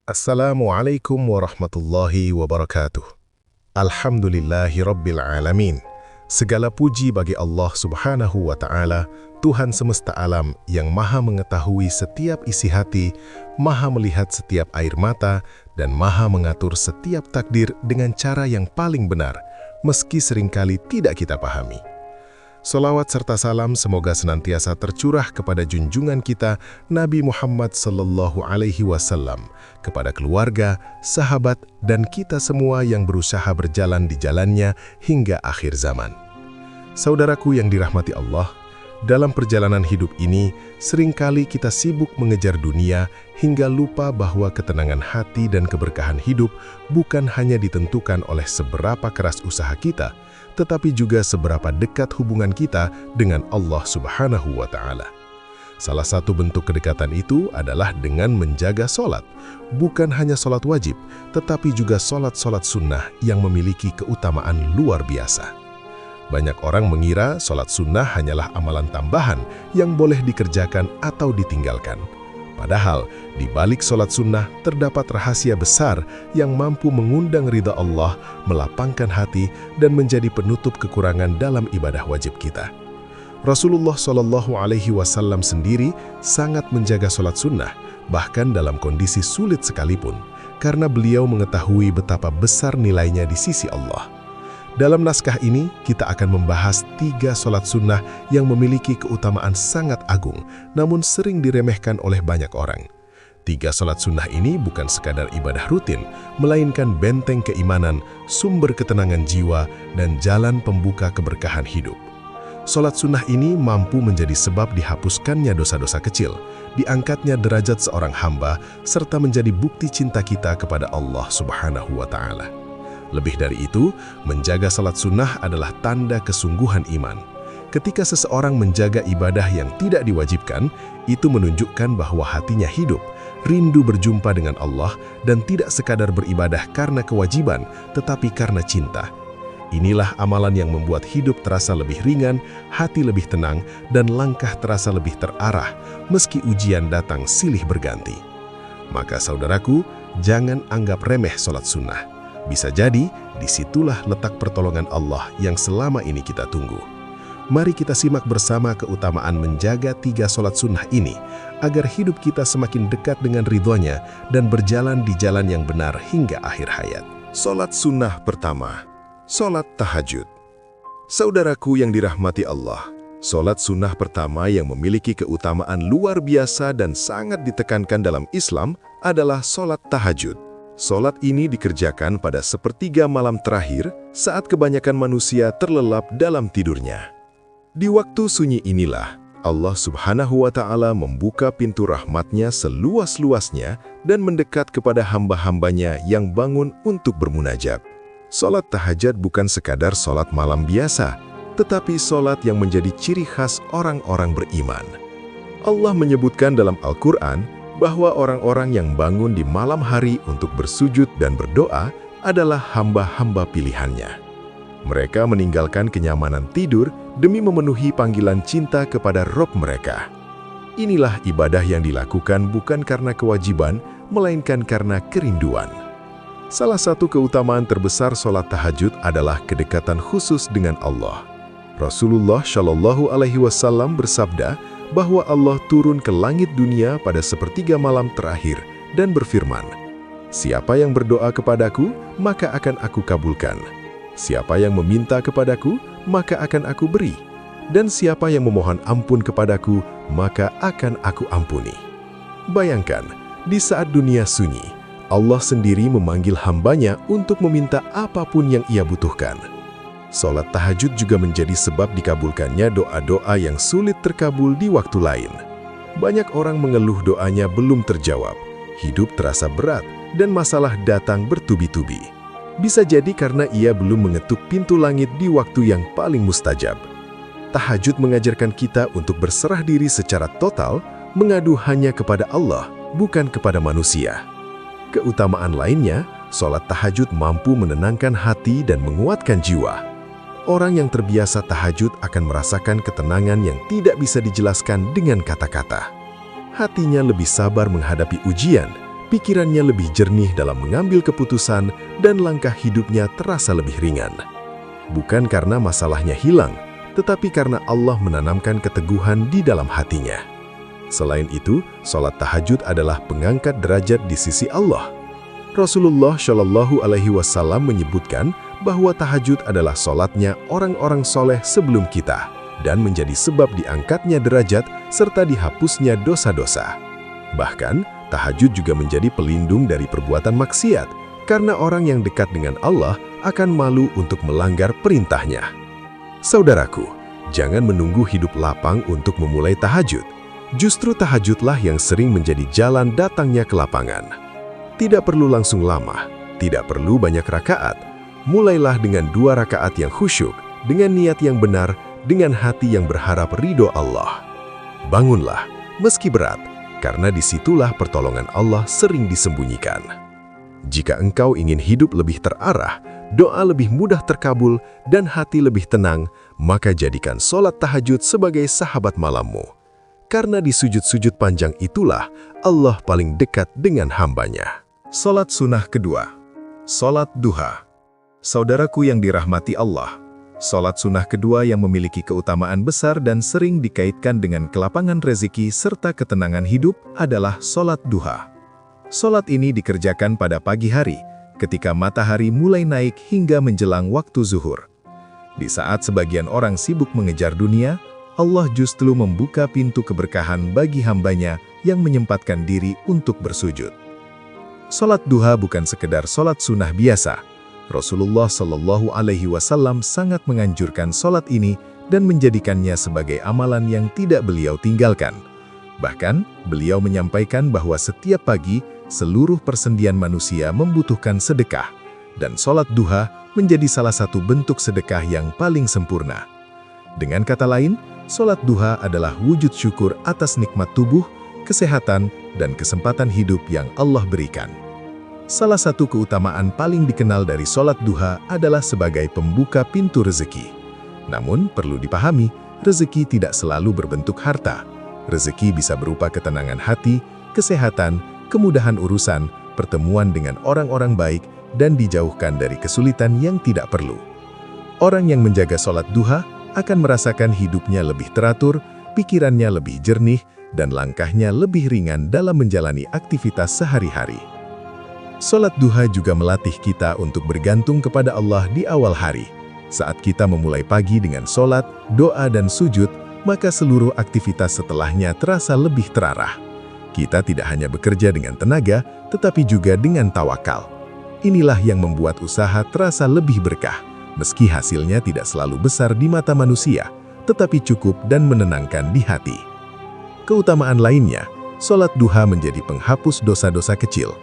Assalamualaikum warahmatullahi wabarakatuh. Alhamdulillahi rabbil alamin. Segala puji bagi Allah subhanahu wa ta'ala, Tuhan semesta alam yang maha mengetahui setiap isi hati, maha melihat setiap air mata, dan maha mengatur setiap takdir dengan cara yang paling benar, meski seringkali tidak kita pahami. Salawat serta salam semoga senantiasa tercurah kepada junjungan kita Nabi Muhammad sallallahu alaihi wasallam, kepada keluarga, sahabat, dan kita semua yang berusaha berjalan di jalannya hingga akhir zaman. Saudaraku yang dirahmati Allah, dalam perjalanan hidup ini, seringkali kita sibuk mengejar dunia hingga lupa bahwa ketenangan hati dan keberkahan hidup bukan hanya ditentukan oleh seberapa keras usaha kita, tetapi juga seberapa dekat hubungan kita dengan Allah Subhanahu wa Ta'ala. Salah satu bentuk kedekatan itu adalah dengan menjaga sholat, bukan hanya sholat wajib, tetapi juga sholat-sholat sunnah yang memiliki keutamaan luar biasa. Banyak orang mengira sholat sunnah hanyalah amalan tambahan yang boleh dikerjakan atau ditinggalkan. Padahal, di balik sholat sunnah terdapat rahasia besar yang mampu mengundang ridha Allah, melapangkan hati, dan menjadi penutup kekurangan dalam ibadah wajib kita. Rasulullah Shallallahu Alaihi Wasallam sendiri sangat menjaga sholat sunnah, bahkan dalam kondisi sulit sekalipun, karena beliau mengetahui betapa besar nilainya di sisi Allah. Dalam naskah ini, kita akan membahas 3 sholat sunnah yang memiliki keutamaan sangat agung, namun sering diremehkan oleh banyak orang. 3 sholat sunnah ini bukan sekadar ibadah rutin, melainkan benteng keimanan, sumber ketenangan jiwa, dan jalan pembuka keberkahan hidup. Sholat sunnah ini mampu menjadi sebab dihapuskannya dosa-dosa kecil, diangkatnya derajat seorang hamba, serta menjadi bukti cinta kita kepada Allah Subhanahu wa Ta'ala. Lebih dari itu, menjaga salat sunnah adalah tanda kesungguhan iman. Ketika seseorang menjaga ibadah yang tidak diwajibkan, itu menunjukkan bahwa hatinya hidup, rindu berjumpa dengan Allah, dan tidak sekadar beribadah karena kewajiban, tetapi karena cinta. Inilah amalan yang membuat hidup terasa lebih ringan, hati lebih tenang, dan langkah terasa lebih terarah, meski ujian datang silih berganti. Maka saudaraku, jangan anggap remeh sholat sunnah. Bisa jadi, disitulah letak pertolongan Allah yang selama ini kita tunggu. Mari kita simak bersama keutamaan menjaga 3 sholat sunnah ini, agar hidup kita semakin dekat dengan ridhonya dan berjalan di jalan yang benar hingga akhir hayat. Sholat sunnah pertama, sholat tahajud. Saudaraku yang dirahmati Allah, sholat sunnah pertama yang memiliki keutamaan luar biasa dan sangat ditekankan dalam Islam adalah sholat tahajud. Sholat ini dikerjakan pada sepertiga malam terakhir saat kebanyakan manusia terlelap dalam tidurnya. Di waktu sunyi inilah, Allah Subhanahu wa Ta'ala membuka pintu rahmatnya seluas-luasnya dan mendekat kepada hamba-hambanya yang bangun untuk bermunajat. Sholat tahajud bukan sekadar sholat malam biasa, tetapi sholat yang menjadi ciri khas orang-orang beriman. Allah menyebutkan dalam Al-Quran bahwa orang-orang yang bangun di malam hari untuk bersujud dan berdoa adalah hamba-hamba pilihannya. Mereka meninggalkan kenyamanan tidur demi memenuhi panggilan cinta kepada Rabb mereka. Inilah ibadah yang dilakukan bukan karena kewajiban, melainkan karena kerinduan. Salah satu keutamaan terbesar sholat tahajud adalah kedekatan khusus dengan Allah. Rasulullah Shallallahu Alaihi Wasallam bersabda bahwa Allah turun ke langit dunia pada sepertiga malam terakhir dan berfirman, "Siapa yang berdoa kepadaku, maka akan aku kabulkan. Siapa yang meminta kepadaku, maka akan aku beri. Dan siapa yang memohon ampun kepadaku, maka akan aku ampuni." Bayangkan, di saat dunia sunyi, Allah sendiri memanggil hambanya untuk meminta apapun yang ia butuhkan. Sholat tahajud juga menjadi sebab dikabulkannya doa-doa yang sulit terkabul di waktu lain. Banyak orang mengeluh doanya belum terjawab, hidup terasa berat, dan masalah datang bertubi-tubi. Bisa jadi karena ia belum mengetuk pintu langit di waktu yang paling mustajab. Tahajud mengajarkan kita untuk berserah diri secara total, mengadu hanya kepada Allah, bukan kepada manusia. Keutamaan lainnya, sholat tahajud mampu menenangkan hati dan menguatkan jiwa. Orang yang terbiasa tahajud akan merasakan ketenangan yang tidak bisa dijelaskan dengan kata-kata. Hatinya lebih sabar menghadapi ujian, pikirannya lebih jernih dalam mengambil keputusan, dan langkah hidupnya terasa lebih ringan. Bukan karena masalahnya hilang, tetapi karena Allah menanamkan keteguhan di dalam hatinya. Selain itu, sholat tahajud adalah pengangkat derajat di sisi Allah. Rasulullah Shallallahu Alaihi Wasallam menyebutkan bahwa tahajud adalah sholatnya orang-orang soleh sebelum kita, dan menjadi sebab diangkatnya derajat serta dihapusnya dosa-dosa. Bahkan, tahajud juga menjadi pelindung dari perbuatan maksiat, karena orang yang dekat dengan Allah akan malu untuk melanggar perintahnya. Saudaraku, jangan menunggu hidup lapang untuk memulai tahajud. Justru tahajudlah yang sering menjadi jalan datangnya ke lapangan. Tidak perlu langsung lama, tidak perlu banyak rakaat. Mulailah dengan 2 rakaat yang khusyuk, dengan niat yang benar, dengan hati yang berharap ridho Allah. Bangunlah, meski berat, karena disitulah pertolongan Allah sering disembunyikan. Jika engkau ingin hidup lebih terarah, doa lebih mudah terkabul, dan hati lebih tenang, maka jadikan sholat tahajud sebagai sahabat malammu. Karena di sujud-sujud panjang itulah Allah paling dekat dengan hambanya. Sholat sunnah kedua, sholat duha. Saudaraku yang dirahmati Allah, sholat sunnah kedua yang memiliki keutamaan besar dan sering dikaitkan dengan kelapangan rezeki serta ketenangan hidup adalah sholat duha. Sholat ini dikerjakan pada pagi hari, ketika matahari mulai naik hingga menjelang waktu zuhur. Di saat sebagian orang sibuk mengejar dunia, Allah justru membuka pintu keberkahan bagi hambanya yang menyempatkan diri untuk bersujud. Sholat duha bukan sekedar sholat sunnah biasa. Rasulullah Shallallahu Alaihi Wasallam sangat menganjurkan sholat ini dan menjadikannya sebagai amalan yang tidak beliau tinggalkan. Bahkan, beliau menyampaikan bahwa setiap pagi, seluruh persendian manusia membutuhkan sedekah, dan sholat duha menjadi salah satu bentuk sedekah yang paling sempurna. Dengan kata lain, sholat duha adalah wujud syukur atas nikmat tubuh, kesehatan, dan kesempatan hidup yang Allah berikan. Salah satu keutamaan paling dikenal dari sholat duha adalah sebagai pembuka pintu rezeki. Namun, perlu dipahami, rezeki tidak selalu berbentuk harta. Rezeki bisa berupa ketenangan hati, kesehatan, kemudahan urusan, pertemuan dengan orang-orang baik, dan dijauhkan dari kesulitan yang tidak perlu. Orang yang menjaga sholat duha akan merasakan hidupnya lebih teratur, pikirannya lebih jernih, dan langkahnya lebih ringan dalam menjalani aktivitas sehari-hari. Sholat duha juga melatih kita untuk bergantung kepada Allah di awal hari. Saat kita memulai pagi dengan sholat, doa, dan sujud, maka seluruh aktivitas setelahnya terasa lebih terarah. Kita tidak hanya bekerja dengan tenaga, tetapi juga dengan tawakal. Inilah yang membuat usaha terasa lebih berkah, meski hasilnya tidak selalu besar di mata manusia, tetapi cukup dan menenangkan di hati. Keutamaan lainnya, sholat duha menjadi penghapus dosa-dosa kecil.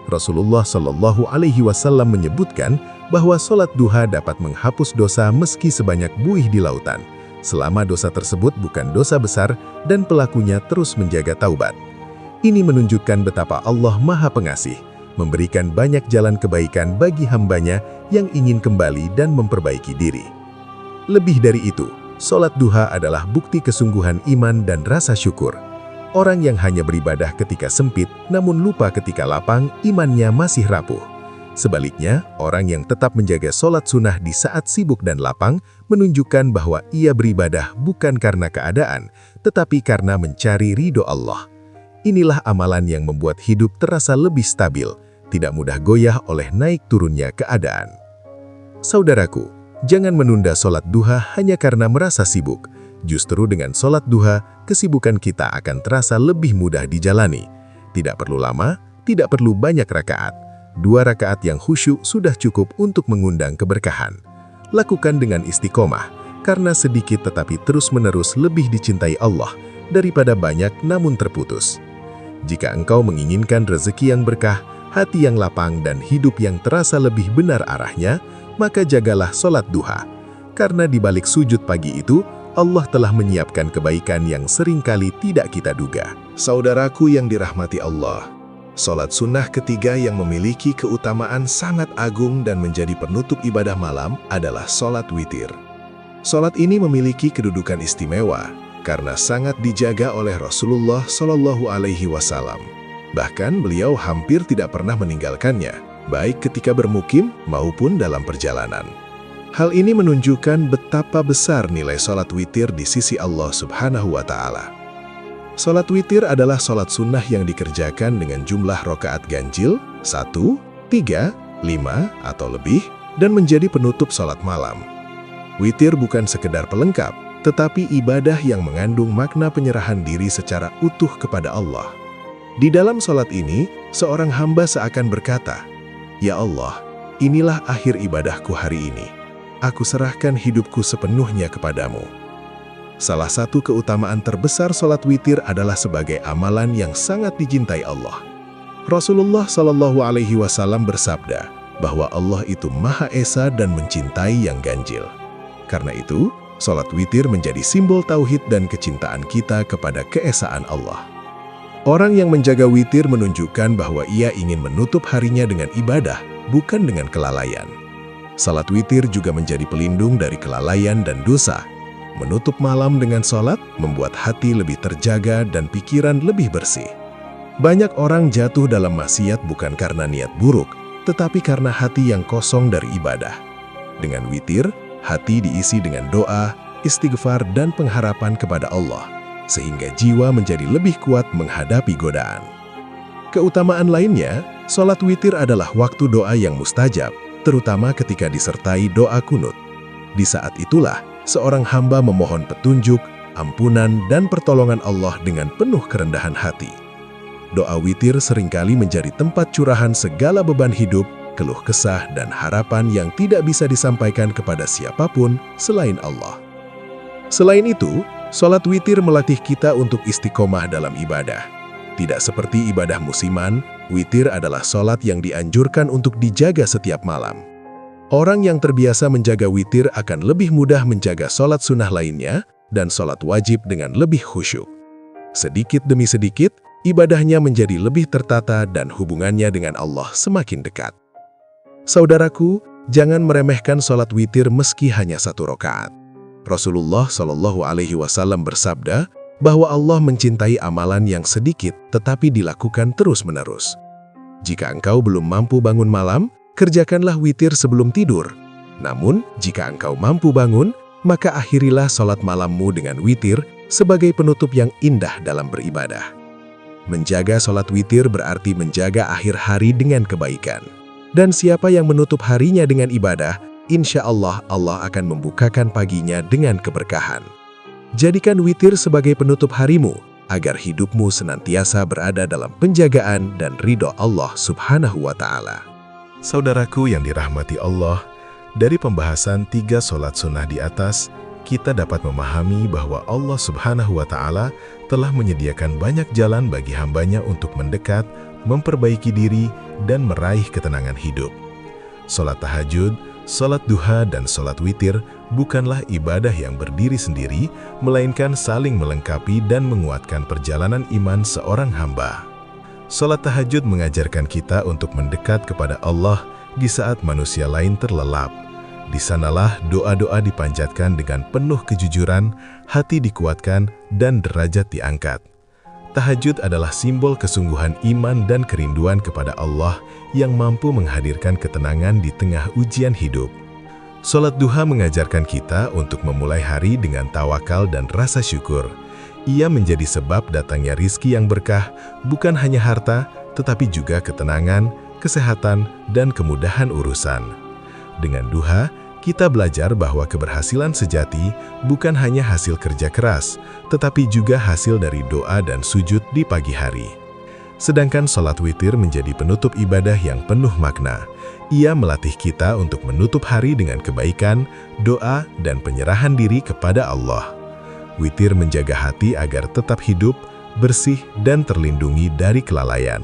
Rasulullah Shallallahu Alaihi Wasallam menyebutkan bahwa sholat duha dapat menghapus dosa meski sebanyak buih di lautan, selama dosa tersebut bukan dosa besar dan pelakunya terus menjaga taubat. Ini menunjukkan betapa Allah Maha Pengasih, memberikan banyak jalan kebaikan bagi hambanya yang ingin kembali dan memperbaiki diri. Lebih dari itu, sholat duha adalah bukti kesungguhan iman dan rasa syukur. Orang yang hanya beribadah ketika sempit, namun lupa ketika lapang, imannya masih rapuh. Sebaliknya, orang yang tetap menjaga sholat sunnah di saat sibuk dan lapang, menunjukkan bahwa ia beribadah bukan karena keadaan, tetapi karena mencari ridho Allah. Inilah amalan yang membuat hidup terasa lebih stabil, tidak mudah goyah oleh naik turunnya keadaan. Saudaraku, jangan menunda sholat duha hanya karena merasa sibuk. Justru dengan sholat duha, kesibukan kita akan terasa lebih mudah dijalani. Tidak perlu lama, tidak perlu banyak rakaat. 2 rakaat yang khusyuk sudah cukup untuk mengundang keberkahan. Lakukan dengan istiqomah, karena sedikit tetapi terus-menerus lebih dicintai Allah daripada banyak namun terputus. Jika engkau menginginkan rezeki yang berkah, hati yang lapang, dan hidup yang terasa lebih benar arahnya, maka jagalah sholat duha. Karena di balik sujud pagi itu, Allah telah menyiapkan kebaikan yang seringkali tidak kita duga. Saudaraku yang dirahmati Allah, sholat sunnah ketiga yang memiliki keutamaan sangat agung dan menjadi penutup ibadah malam adalah sholat witir. Sholat ini memiliki kedudukan istimewa karena sangat dijaga oleh Rasulullah Shallallahu Alaihi Wasallam. Bahkan beliau hampir tidak pernah meninggalkannya, baik ketika bermukim maupun dalam perjalanan. Hal ini menunjukkan betapa besar nilai sholat witir di sisi Allah Subhanahu wa Ta'ala. Sholat witir adalah sholat sunnah yang dikerjakan dengan jumlah rakaat ganjil 1, 3, 5 atau lebih, dan menjadi penutup sholat malam. Witir bukan sekedar pelengkap, tetapi ibadah yang mengandung makna penyerahan diri secara utuh kepada Allah. Di dalam sholat ini, seorang hamba seakan berkata, "Ya Allah, inilah akhir ibadahku hari ini. Aku serahkan hidupku sepenuhnya kepadamu." Salah satu keutamaan terbesar sholat witir adalah sebagai amalan yang sangat dicintai Allah. Rasulullah Shallallahu Alaihi Wasallam bersabda bahwa Allah itu Maha Esa dan mencintai yang ganjil. Karena itu, sholat witir menjadi simbol tauhid dan kecintaan kita kepada keesaan Allah. Orang yang menjaga witir menunjukkan bahwa ia ingin menutup harinya dengan ibadah, bukan dengan kelalaian. Salat witir juga menjadi pelindung dari kelalaian dan dosa. Menutup malam dengan salat membuat hati lebih terjaga dan pikiran lebih bersih. Banyak orang jatuh dalam maksiat bukan karena niat buruk, tetapi karena hati yang kosong dari ibadah. Dengan witir, hati diisi dengan doa, istighfar, dan pengharapan kepada Allah, sehingga jiwa menjadi lebih kuat menghadapi godaan. Keutamaan lainnya, salat witir adalah waktu doa yang mustajab, terutama ketika disertai doa kunut. Di saat itulah, seorang hamba memohon petunjuk, ampunan, dan pertolongan Allah dengan penuh kerendahan hati. Doa witir seringkali menjadi tempat curahan segala beban hidup, keluh kesah, dan harapan yang tidak bisa disampaikan kepada siapapun selain Allah. Selain itu, salat witir melatih kita untuk istiqomah dalam ibadah. Tidak seperti ibadah musiman, witir adalah salat yang dianjurkan untuk dijaga setiap malam. Orang yang terbiasa menjaga witir akan lebih mudah menjaga salat sunnah lainnya dan salat wajib dengan lebih khusyuk. Sedikit demi sedikit, ibadahnya menjadi lebih tertata dan hubungannya dengan Allah semakin dekat. Saudaraku, jangan meremehkan salat witir meski hanya 1 rakaat. Rasulullah Shallallahu Alaihi Wasallam bersabda bahwa Allah mencintai amalan yang sedikit tetapi dilakukan terus-menerus. Jika engkau belum mampu bangun malam, kerjakanlah witir sebelum tidur. Namun, jika engkau mampu bangun, maka akhirilah salat malammu dengan witir sebagai penutup yang indah dalam beribadah. Menjaga salat witir berarti menjaga akhir hari dengan kebaikan. Dan siapa yang menutup harinya dengan ibadah, insya Allah Allah akan membukakan paginya dengan keberkahan. Jadikan witir sebagai penutup harimu, agar hidupmu senantiasa berada dalam penjagaan dan ridho Allah Subhanahu wa Ta'ala. Saudaraku yang dirahmati Allah, dari pembahasan 3 salat sunnah di atas, kita dapat memahami bahwa Allah Subhanahu wa Ta'ala telah menyediakan banyak jalan bagi hambanya untuk mendekat, memperbaiki diri, dan meraih ketenangan hidup. Salat tahajud, salat duha, dan salat witir bukanlah ibadah yang berdiri sendiri, melainkan saling melengkapi dan menguatkan perjalanan iman seorang hamba. Salat tahajud mengajarkan kita untuk mendekat kepada Allah di saat manusia lain terlelap. Di sanalah doa-doa dipanjatkan dengan penuh kejujuran, hati dikuatkan, dan derajat diangkat. Tahajud adalah simbol kesungguhan iman dan kerinduan kepada Allah yang mampu menghadirkan ketenangan di tengah ujian hidup. Salat duha mengajarkan kita untuk memulai hari dengan tawakal dan rasa syukur. Ia menjadi sebab datangnya rizki yang berkah, bukan hanya harta, tetapi juga ketenangan, kesehatan, dan kemudahan urusan. Dengan duha, kita belajar bahwa keberhasilan sejati bukan hanya hasil kerja keras, tetapi juga hasil dari doa dan sujud di pagi hari. Sedangkan salat witir menjadi penutup ibadah yang penuh makna. Ia melatih kita untuk menutup hari dengan kebaikan, doa, dan penyerahan diri kepada Allah. Witir menjaga hati agar tetap hidup, bersih, dan terlindungi dari kelalaian.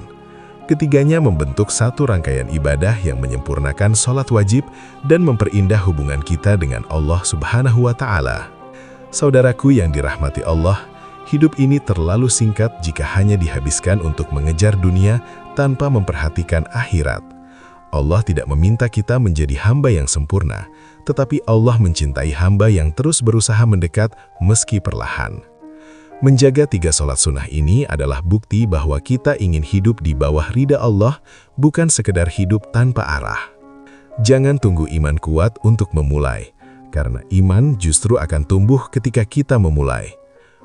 Ketiganya membentuk satu rangkaian ibadah yang menyempurnakan salat wajib dan memperindah hubungan kita dengan Allah Subhanahu wa Ta'ala. Saudaraku yang dirahmati Allah, hidup ini terlalu singkat jika hanya dihabiskan untuk mengejar dunia tanpa memperhatikan akhirat. Allah tidak meminta kita menjadi hamba yang sempurna, tetapi Allah mencintai hamba yang terus berusaha mendekat meski perlahan. Menjaga 3 sholat sunnah ini adalah bukti bahwa kita ingin hidup di bawah ridha Allah, bukan sekedar hidup tanpa arah. Jangan tunggu iman kuat untuk memulai, karena iman justru akan tumbuh ketika kita memulai.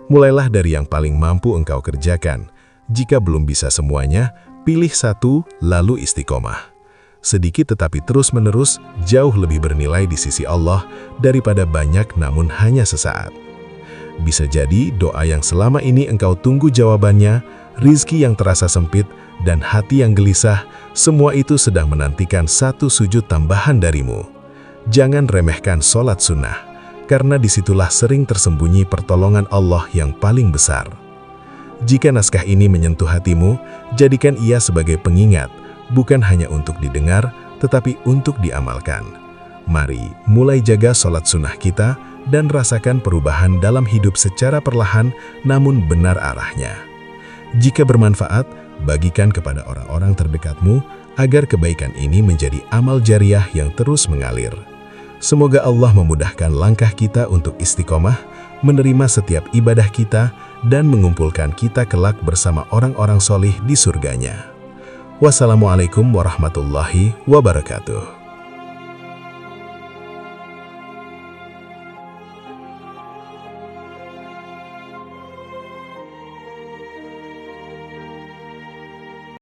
Mulailah dari yang paling mampu engkau kerjakan. Jika belum bisa semuanya, pilih satu lalu istiqomah. Sedikit tetapi terus-menerus jauh lebih bernilai di sisi Allah daripada banyak namun hanya sesaat. Bisa jadi doa yang selama ini engkau tunggu jawabannya, rizki yang terasa sempit, dan hati yang gelisah, semua itu sedang menantikan satu sujud tambahan darimu. Jangan remehkan sholat sunnah, karena disitulah sering tersembunyi pertolongan Allah yang paling besar. Jika naskah ini menyentuh hatimu, jadikan ia sebagai pengingat, bukan hanya untuk didengar, tetapi untuk diamalkan. Mari mulai jaga sholat sunnah kita, dan rasakan perubahan dalam hidup secara perlahan namun benar arahnya. Jika bermanfaat, bagikan kepada orang-orang terdekatmu agar kebaikan ini menjadi amal jariah yang terus mengalir. Semoga Allah memudahkan langkah kita untuk istiqomah, menerima setiap ibadah kita, dan mengumpulkan kita kelak bersama orang-orang solih di surganya. Wassalamualaikum warahmatullahi wabarakatuh.